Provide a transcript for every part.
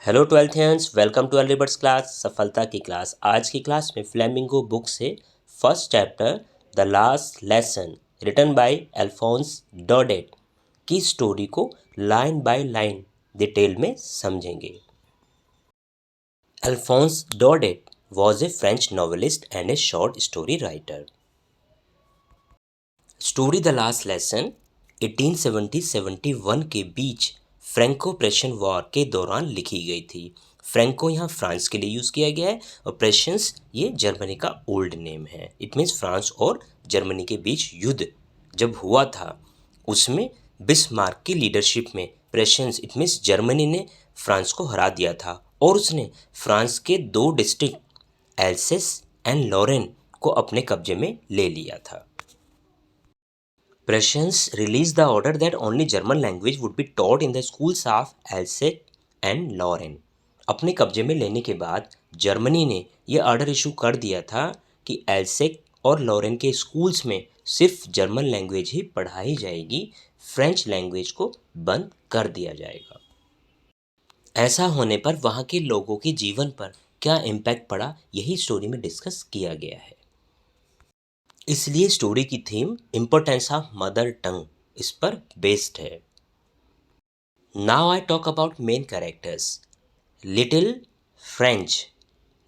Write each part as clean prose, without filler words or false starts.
Hello twelfthians, welcome to early birds class. सफलता की class. आज की क्लास में फ्लेमिंगो बुक से first chapter the last lesson written by Alphonse Daudet की स्टोरी को लाइन बाय लाइन डिटेल में समझेंगे। Alphonse Daudet was a French novelist and a short story writer. Story the last lesson 1870-71 के बीच Franco प्रेशन war के दौरान लिखी गई थी। फ्रेंको यहाँ फ्रांस के लिए यूज़ किया गया है और प्रेशंस ये जर्मनी का ओल्ड नेम है। इट मीन्स फ्रांस और जर्मनी के बीच युद्ध जब हुआ था उसमें बिस्मार्क की लीडरशिप में प्रेशंस इट मीन्स जर्मनी ने फ्रांस को हरा दिया था और उसने फ्रांस के 2 डिस्ट्रिक्ट एल्सेस एंड लॉरेन को अपने कब्जे में ले लिया था। Prussians released the order that only German language would be taught in the schools of Alsace and Lorraine. अपने कब्जे में लेने के बाद जर्मनी ने यह ऑर्डर इशू कर दिया था कि एल्सेक और लॉरेन के स्कूल्स में सिर्फ जर्मन लैंग्वेज ही पढ़ाई जाएगी, फ्रेंच लैंग्वेज को बंद कर दिया जाएगा। ऐसा होने पर वहाँ के लोगों के जीवन पर क्या इम्पैक्ट पड़ा, यही स्टोरी में डिस्कस किया गया है। इसलिए स्टोरी की theme importance of mother tongue इस पर बेस्ड है। Now I talk about main characters. Little French,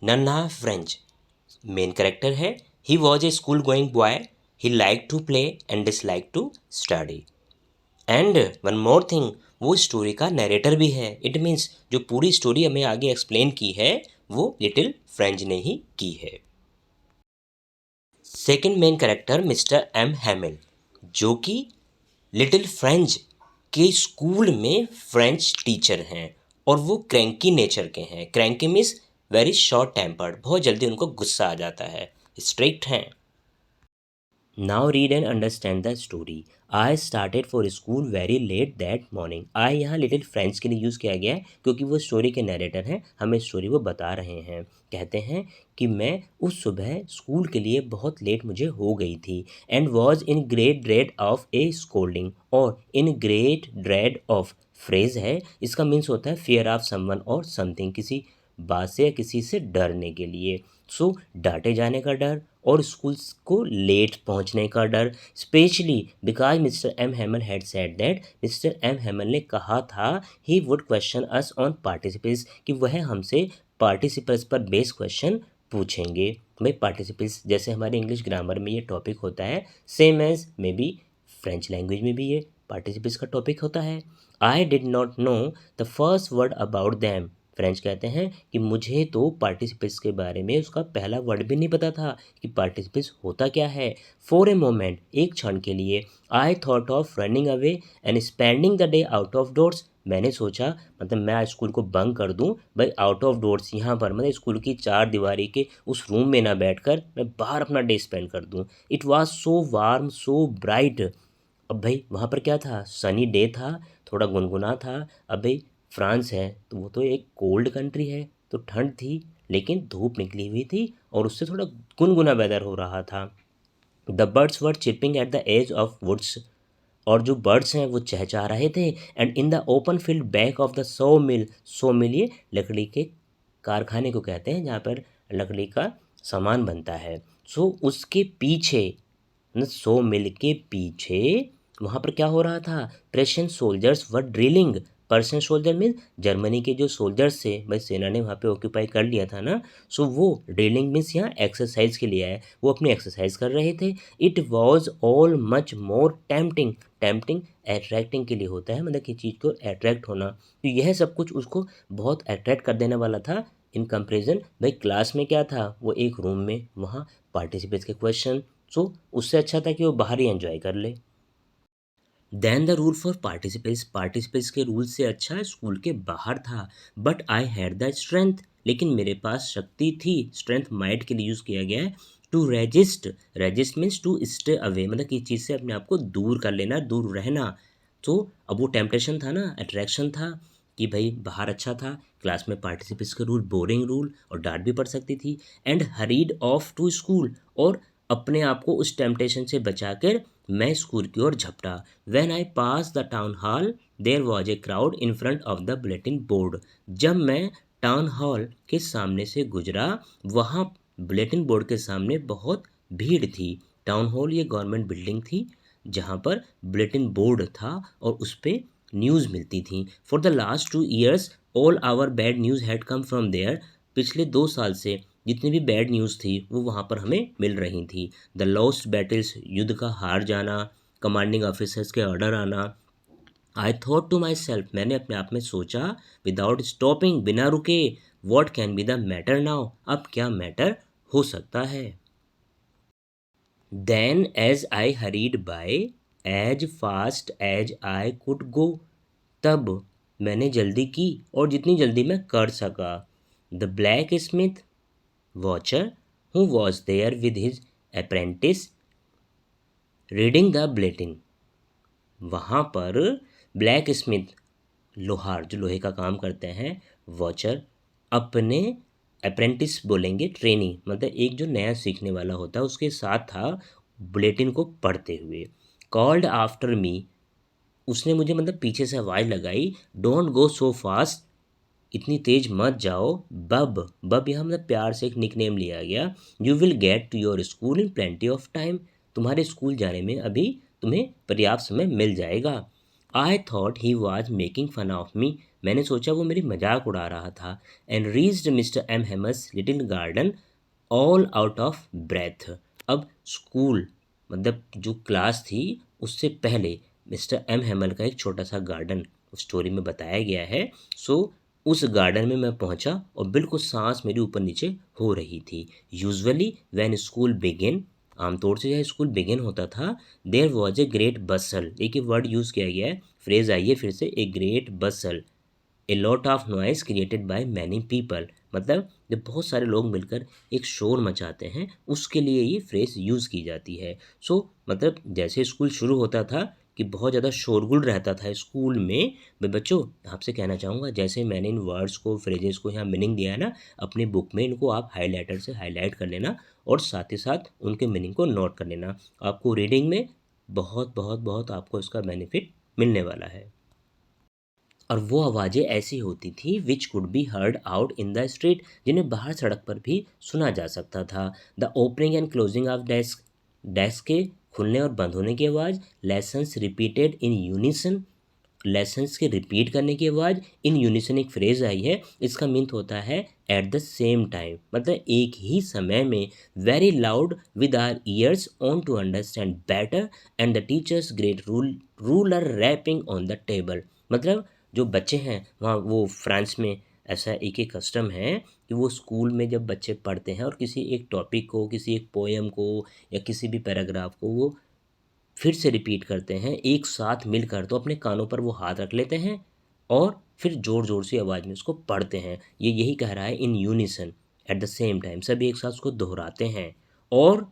नन्हा फ्रेंच मेन कैरेक्टर है। He was a school going boy, he like to play and dislike to study. And one more thing, वो story का narrator भी है। It means जो पूरी story हमें आगे एक्सप्लेन की है वो लिटिल फ्रेंच ने ही की है। Second main character mister M Hamel, जो कि लिटिल फ्रेंच के स्कूल में फ्रेंच टीचर हैं और वो क्रैंकी नेचर के हैं। Cranky means very short tempered, बहुत जल्दी उनको गुस्सा आ जाता है, स्ट्रिक्ट हैं। Now read and understand the story. I started for school very late that morning. I यहाँ लिटिल फ्रेंच के लिए यूज़ किया गया है क्योंकि वो स्टोरी के नरेटर हैं, हमें स्टोरी वो बता रहे हैं। कहते हैं कि मैं उस सुबह स्कूल के लिए बहुत लेट मुझे हो गई थी and was in great dread of a scolding. और in great dread of phrase है, इसका मीन्स होता है फियर ऑफ समवन और समथिंग, किसी बात से या किसी से डरने के लिए। सो डांटे जाने का डर और स्कूल को लेट पहुंचने का डर। Specially because mister M Hamel had said that, mister M Hamel ने कहा था he would question us on participles, कि वह हमसे पार्टिसिपल्स पर बेस्ड क्वेश्चन पूछेंगे। भाई पार्टिसिपल्स जैसे हमारे इंग्लिश ग्रामर में ये टॉपिक होता है, same as may be French language में भी ये पार्टिसिपल्स का टॉपिक होता है। I did not know the first word about them. French कहते हैं कि मुझे तो पार्टिसिपल्स के बारे में उसका पहला वर्ड भी नहीं पता था कि पार्टिसिपल्स होता क्या है। फॉर ए मोमेंट, एक क्षण के लिए, I thought of running away and spending the day out of doors. मैंने सोचा मतलब मैं आज स्कूल को बंक कर दूं, भाई आउट ऑफ डोर्स यहाँ पर मतलब स्कूल की 4 दीवारी के उस रूम में ना बैठकर मैं बाहर अपना डे स्पेंड कर दूं। It was so warm so bright. अब भाई वहाँ पर क्या था, सनी डे था, थोड़ा गुनगुना था। अब भाई फ्रांस है तो वो तो एक कोल्ड कंट्री है, तो ठंड थी लेकिन धूप निकली हुई थी और उससे थोड़ा गुनगुना वेदर हो रहा था। The birds were chirping at the edge of woods. और जो बर्ड्स हैं वो चहचहा रहे थे। And in the open field back of the saw mill, saw mill ये लकड़ी के कारखाने को कहते हैं जहाँ पर लकड़ी का सामान बनता है। सो उसके पीछे, सो मिल के पीछे वहाँ पर क्या हो रहा था, Prussian soldiers were drilling. Persian soldier mean Germany के जो सोल्जर्स थे, भाई सेना ने वहाँ पे ऑक्यूपाई कर लिया था ना, सो वो ड्रिलिंग मीन्स यहाँ एक्सरसाइज के लिए है, वो अपनी एक्सरसाइज कर रहे थे। It was all much more tempting. Tempting attracting के लिए होता है, मतलब कि चीज़ को अट्रैक्ट होना, तो यह सब कुछ उसको बहुत अट्रैक्ट कर देने वाला था। इन कंपेरिजन भाई क्लास में क्या था, वो एक रूम में, वहाँ पार्टिसिपेट्स के क्वेश्चन, सो उससे अच्छा था कि वो बाहर ही एंजॉय कर ले। Then the rule for participates, participates के रूल से अच्छा स्कूल के बाहर था। But I had the strength, लेकिन मेरे पास शक्ति थी। स्ट्रेंथ माइट के लिए यूज़ किया गया है। To resist, resist means to stay away, मतलब किसी चीज़ से अपने आप को दूर कर लेना, दूर रहना। तो अब वो टेम्पटेशन था ना, अट्रैक्शन था कि भाई बाहर अच्छा था, क्लास में पार्टिसिपेट्स के रूल बोरिंग रूल और डांट भी पड़ सकती थी। And hurried off to school, और अपने आप को उस टेम्पटेशन से बचाकर मैं स्कूल की ओर झपटा। When I pass the town hall there was a crowd in front of the bulletin board. जब मैं टाउन हॉल के सामने से गुजरा, वहाँ बुलेटिन बोर्ड के सामने बहुत भीड़ थी। टाउन हॉल ये गवर्नमेंट बिल्डिंग थी जहाँ पर बुलेटिन बोर्ड था और उस पे न्यूज़ मिलती थी। For the last 2 years all our bad news had come from there. पिछले 2 साल से जितनी भी बैड न्यूज़ थी वो वहाँ पर हमें मिल रही थी। द लॉस्ट बैटल्स, युद्ध का हार जाना, कमांडिंग ऑफिसर्स के ऑर्डर आना। I thought to myself, मैंने अपने आप में सोचा, विदाउट स्टॉपिंग, बिना रुके, what can be the matter now, अब क्या मैटर हो सकता है। Then as I hurried by as fast as I could go, तब मैंने जल्दी की और जितनी जल्दी मैं कर सका। The blacksmith Wachter who was there with his apprentice reading the bulletin. वहाँ पर ब्लैक स्मिथ, लोहार जो लोहे का काम करते हैं, वॉचर अपने अप्रेंटिस बोलेंगे ट्रेनी, मतलब एक जो नया सीखने वाला होता है उसके साथ था बुलेटिन को पढ़ते हुए। कॉल्ड आफ्टर मी, उसने मुझे मतलब पीछे से आवाज़ लगाई, डोंट गो सो फास्ट, इतनी तेज मत जाओ। बब, बब यहाँ मतलब प्यार से एक निकनेम लिया गया। You will get to your school in plenty of time, तुम्हारे स्कूल जाने में अभी तुम्हें पर्याप्त समय मिल जाएगा। I thought he was making fun of me, मैंने सोचा वो मेरी मजाक उड़ा रहा था। And reached mister M Hamel's little garden all out of breath. अब स्कूल मतलब जो क्लास थी उससे पहले मिस्टर एम हेमल का एक छोटा सा गार्डन स्टोरी में बताया गया है। सो उस गार्डन में मैं पहुंचा और बिल्कुल सांस मेरी ऊपर नीचे हो रही थी। यूजुअली व्हेन स्कूल बिगिन, आमतौर से जब स्कूल बिगिन होता था, देयर वॉज ए ग्रेट बसल, एक वर्ड यूज़ किया गया है, फ्रेज आई है फिर से, a great Bansal, a lot of noise created by many people, मतलब जब बहुत सारे लोग मिलकर एक शोर मचाते हैं उसके लिए ये फ्रेज यूज़ की जाती है। सो मतलब जैसे स्कूल शुरू होता था कि बहुत ज़्यादा शोरगुल रहता था स्कूल में। मैं बच्चों आपसे कहना चाहूँगा, जैसे मैंने इन वर्ड्स को, फ्रेजेस को यहाँ मीनिंग दिया है ना, अपनी बुक में इनको आप हाईलाइटर से हाईलाइट कर लेना और साथ ही साथ उनके मीनिंग को नोट कर लेना। आपको रीडिंग में बहुत बहुत बहुत आपको इसका बेनिफिट मिलने वाला है। और वो आवाज़ें ऐसी होती थी which could be heard out in the street, जिन्हें बाहर सड़क पर भी सुना जा सकता था। The opening and closing of desk, desk के खुलने और बंद होने की आवाज़। Lessons repeated in unison, lessons के रिपीट करने की आवाज़। इन यूनिसन एक फ्रेज आई है, इसका मीन होता है एट द सेम टाइम, मतलब एक ही समय में। Very loud with our ears on to understand better and the teacher's great ruler rapping on the table, मतलब जो बच्चे हैं वहाँ वो फ्रांस में ऐसा एक कस्टम है कि वो स्कूल में जब बच्चे पढ़ते हैं और किसी एक टॉपिक को, किसी एक पोएम को या किसी भी पैराग्राफ को वो फिर से रिपीट करते हैं एक साथ मिलकर, तो अपने कानों पर वो हाथ रख लेते हैं और फिर ज़ोर ज़ोर से आवाज़ में उसको पढ़ते हैं। ये यही कह रहा है in unison at the same time, सभी एक साथ उसको दोहराते हैं। और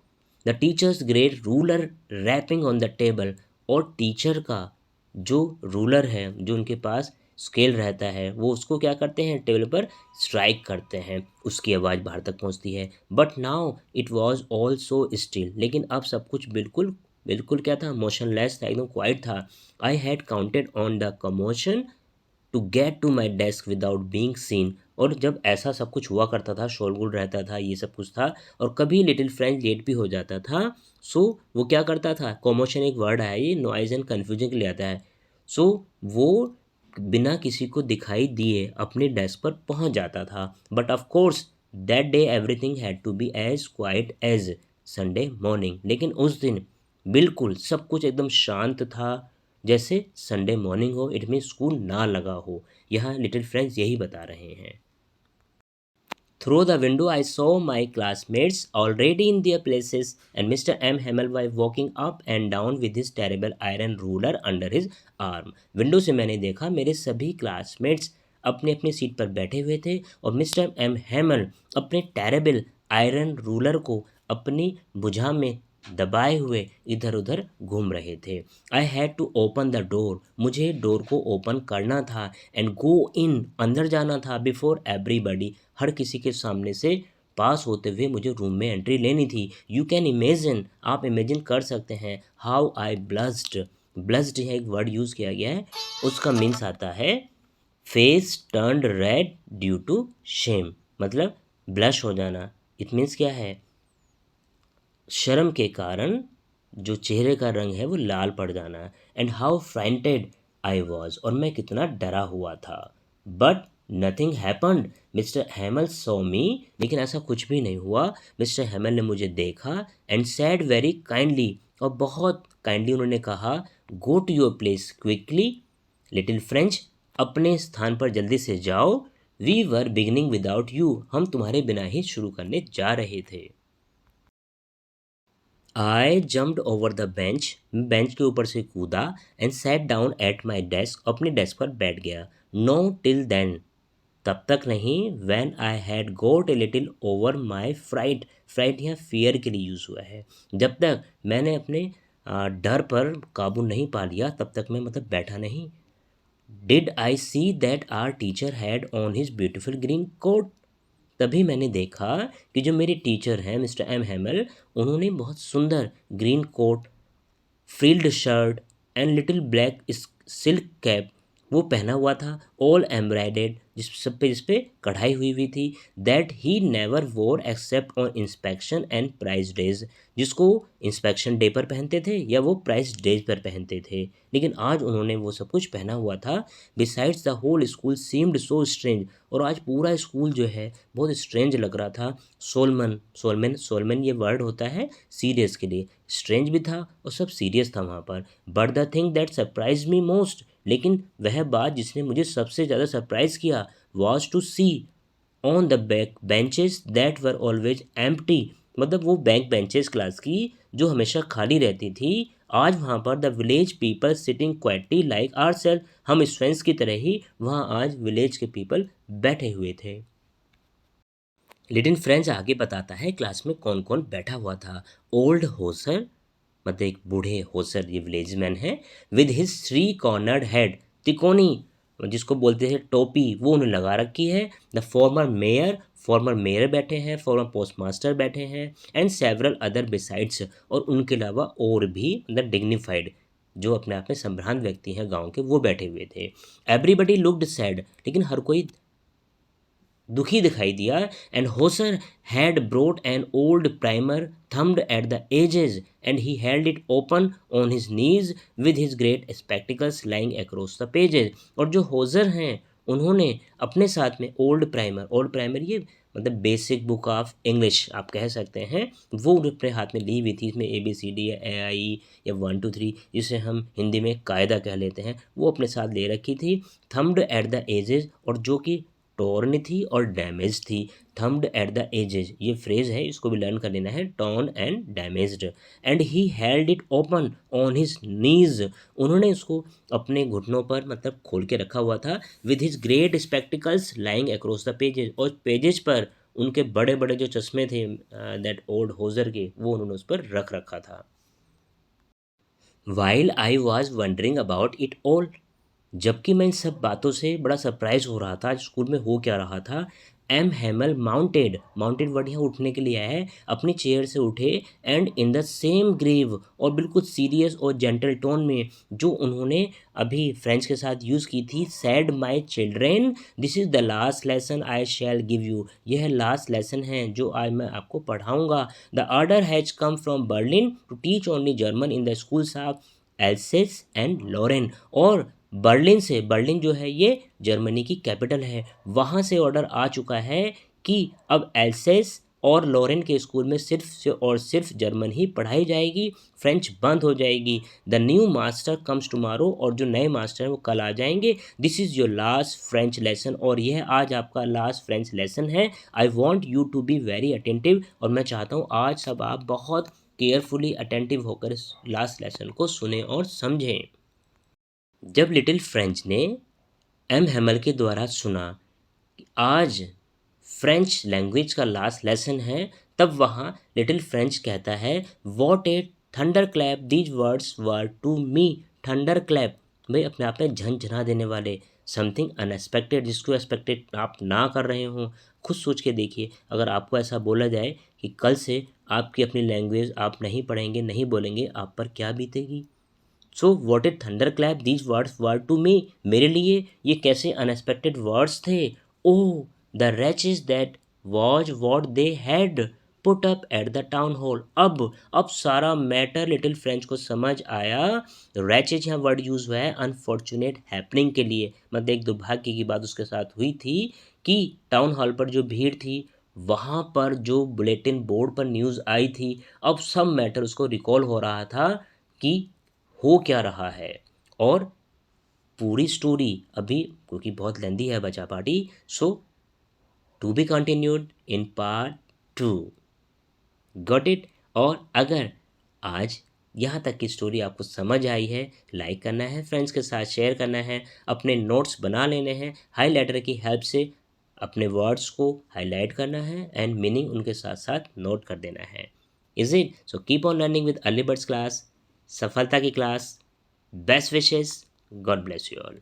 the teacher's great ruler rapping on the table, और टीचर का जो रूलर है, जो उनके पास स्केल रहता है, वो उसको क्या करते हैं, टेबल पर स्ट्राइक करते हैं, उसकी आवाज़ बाहर तक पहुंचती है। But now it was all so still, लेकिन अब सब कुछ बिल्कुल बिल्कुल क्या था, मोशनलेस था, एकदम क्वाइट था। I had counted on the commotion to get to my desk without being seen, और जब ऐसा सब कुछ हुआ करता था, शोरगुल रहता था, ये सब कुछ था, और कभी लिटिल फ्रेंड लेट भी हो जाता था, सो वो क्या करता था, कॉमोशन एक वर्ड है, ये नॉइज एंड कन्फ्यूजन के लिए आता है। सो वो बिना किसी को दिखाई दिए अपने डेस्क पर पहुंच जाता था। But of course that day everything had to be as quiet as Sunday morning, लेकिन उस दिन बिल्कुल सब कुछ एकदम शांत था, जैसे संडे मॉर्निंग हो, इट मीन स्कूल ना लगा हो। यहाँ लिटिल फ्रेंड्स यही बता रहे हैं। Through the window, I saw my classmates already in their places, and Mr. M. Hemmelway walking up and down with his terrible iron ruler under his arm. Window से मैंने देखा मेरे सभी क्लासमेट्स अपने अपनी सीट पर बैठे हुए थे और मिस्टर एम हेमल अपने टेरेबल आयरन रूलर को अपनी भुजा में दबाए हुए इधर उधर घूम रहे थे। I had to open the door, मुझे डोर को ओपन करना था, एंड गो इन, अंदर जाना था, बिफोर एवरीबडी, हर किसी के सामने से, पास होते हुए मुझे रूम में एंट्री लेनी थी। यू कैन इमेजिन, आप इमेजिन कर सकते हैं, हाउ आई ब्लस्ड। ब्लस्ड है एक वर्ड यूज़ किया गया है, उसका मीन्स आता है face turned red due to shame, मतलब ब्लश हो जाना। इट मीन्स क्या है, शर्म के कारण जो चेहरे का रंग है वो लाल पड़ जाना। एंड हाउ फ्राइंटेड आई वॉज, और मैं कितना डरा हुआ था। But nothing happened, mister हैमल saw me, लेकिन ऐसा कुछ भी नहीं हुआ। मिस्टर हैमल ने मुझे देखा एंड सैड वेरी काइंडली, और बहुत काइंडली उन्होंने कहा, go to your place quickly little French, अपने स्थान पर जल्दी से जाओ। We were beginning without you, हम तुम्हारे बिना ही शुरू करने जा रहे थे। I jumped over the bench, मैं बेंच के ऊपर से कूदा and sat down at my desk, अपने डेस्क पर बैठ गया। नो टिल देन, तब तक नहीं, when I had got a little over my fright, fright यहाँ फियर के लिए यूज़ हुआ है। जब तक मैंने अपने डर पर काबू नहीं पा लिया तब तक मैं मतलब बैठा नहीं। Did I see that our teacher had on his beautiful green coat, तभी मैंने देखा कि जो मेरे टीचर हैं मिस्टर एम हैमल, उन्होंने बहुत सुंदर green coat, frilled shirt and little black silk cap वो पहना हुआ था, ऑल एम्ब्रॉयडेड, जिस पे कढ़ाई हुई हुई थी। That he never wore except on inspection and prize days, जिसको इंस्पेक्शन डे पर पहनते थे या वो प्राइज डेज पर पहनते थे, लेकिन आज उन्होंने वो सब कुछ पहना हुआ था। Besides the whole school seemed so strange, और आज पूरा स्कूल जो है बहुत स्ट्रेंज लग रहा था। सोलमन सोलमन सोलमन ये वर्ड होता है सीरियस के लिए, स्ट्रेंज भी था और सब सीरियस था वहाँ पर। But the thing that surprise me most, लेकिन वह बात जिसने मुझे सबसे ज़्यादा सरप्राइज किया, was to see on the back benches that were always empty, मतलब वो बैक बेंचेस क्लास की जो हमेशा खाली रहती थी, आज वहाँ पर the village people sitting quietly like ourself, हम स्टूडेंट्स की तरह ही वहाँ आज विलेज के पीपल बैठे हुए थे। लिटिल फ्रेंच आगे बताता है क्लास में कौन कौन बैठा हुआ था। ओल्ड होसर, मतलब एक बूढ़े होसर, ये विलेज मैन है, with his three cornered head, तिकोनी जिसको बोलते हैं टोपी, वो उन्हें लगा रखी है। द फॉर्मर मेयर बैठे हैं, फॉर्मर पोस्ट मास्टर बैठे हैं, एंड सेवरल अदर बिसाइड्स, और उनके अलावा और भी मतलब डिग्निफाइड जो अपने आप में संभ्रांत व्यक्ति हैं गांव के, वो बैठे हुए थे। एवरीबडी लुक्ड सैड, लेकिन हर कोई दुखी दिखाई दिया। And Hauser had brought an old primer thumbed at the edges and he held it open on his knees with his great spectacles lying across the pages, और जो होसर हैं उन्होंने अपने साथ में ओल्ड प्राइमर ये मतलब बेसिक बुक ऑफ इंग्लिश आप कह सकते हैं, वो अपने हाथ में ली हुई थी। इसमें ABCD या AI या 1 2 3 जिसे हम हिंदी में कायदा कह लेते हैं, वो अपने साथ ले रखी थी। थम्ड एट द एजेस, और जो कि टॉर्न थी और डैमेज थी। थम्ड एट द एजेज ये फ्रेज है, इसको भी लर्न कर लेना है, torn and damaged. And he held it open on his नीज, उन्होंने इसको अपने घुटनों पर मतलब खोल के रखा हुआ था। With his great spectacles lying across the pages, और पेजेज पर उनके बड़े बड़े जो चश्मे थे दैट ओल्ड होजर के, वो उन्होंने उस पर रख रखा था। While I was wondering about it all, जबकि मैं इन सब बातों से बड़ा सरप्राइज हो रहा था आज स्कूल में हो क्या रहा था। एम हैमल माउंटेड वर्ड यहाँ उठने के लिए आया है, अपनी चेयर से उठे, and in the same grave, और बिल्कुल सीरियस और जेंटल टोन में जो उन्होंने अभी फ्रेंच के साथ यूज़ की थी, said my children this is the last lesson I shall give you, यह लास्ट लेसन है जो आज मैं आपको पढ़ाऊँगा। The order has come from Berlin to teach only German in the schools of Alsace and Lorraine, और Berlin जो है ये जर्मनी की कैपिटल है, वहाँ से ऑर्डर आ चुका है कि अब एल्सेस और लॉरेन के स्कूल में सिर्फ से और सिर्फ जर्मन ही पढ़ाई जाएगी, फ्रेंच बंद हो जाएगी। The new master comes tomorrow, और जो नए मास्टर हैं वो कल आ जाएंगे। This is your last French lesson, और यह आज आपका लास्ट फ्रेंच लेसन है। I want you to be very attentive, और मैं चाहता हूँ आज सब आप बहुत केयरफुली अटेंटिव होकर इस लास्ट लेसन को सुने और समझें। जब लिटिल फ्रेंच ने एम हैमल के द्वारा सुना कि आज फ्रेंच लैंग्वेज का लास्ट लेसन है, तब वहाँ लिटिल फ्रेंच कहता है, what a thunderclap these words were to me, thunderclap भाई अपने आप में झंझना देने वाले, समथिंग अनएक्सपेक्टेड, जिसको एक्सपेक्टेड आप ना कर रहे हों। खुद सोच के देखिए, अगर आपको ऐसा बोला जाए कि कल से आपकी अपनी लैंग्वेज आप नहीं पढ़ेंगे, नहीं बोलेंगे, आप पर क्या बीतेगी। So what it thunderclap these words were to me, मेरे लिए ये कैसे अनएक्सपेक्टेड वर्ड्स थे। Oh the wretches that was what they had put up at the town hall. अब सारा मैटर लिटिल फ्रेंच को समझ आया। रैचेज यहाँ वर्ड यूज हुआ है अनफॉर्चुनेट हैपनिंग के लिए, मतलब एक दुर्भाग्य की बात उसके साथ हुई थी कि टाउन हॉल पर जो भीड़ थी, वहाँ पर जो बुलेटिन बोर्ड पर न्यूज़ आई थी, अब सब मैटर उसको रिकॉल हो रहा था कि हो क्या रहा है। और पूरी स्टोरी अभी, क्योंकि बहुत लेंदी है बचा पार्टी, so to be continued in part 2। Got it. और अगर आज यहाँ तक की स्टोरी आपको समझ आई है, लाइक करना है, फ्रेंड्स के साथ शेयर करना है, अपने नोट्स बना लेने हैं, हाईलाइटर की हेल्प से अपने वर्ड्स को हाईलाइट करना है एंड मीनिंग उनके साथ साथ नोट कर देना है। Is it? So keep on learning with early birds class. सफलता की class. Best wishes. God bless you all.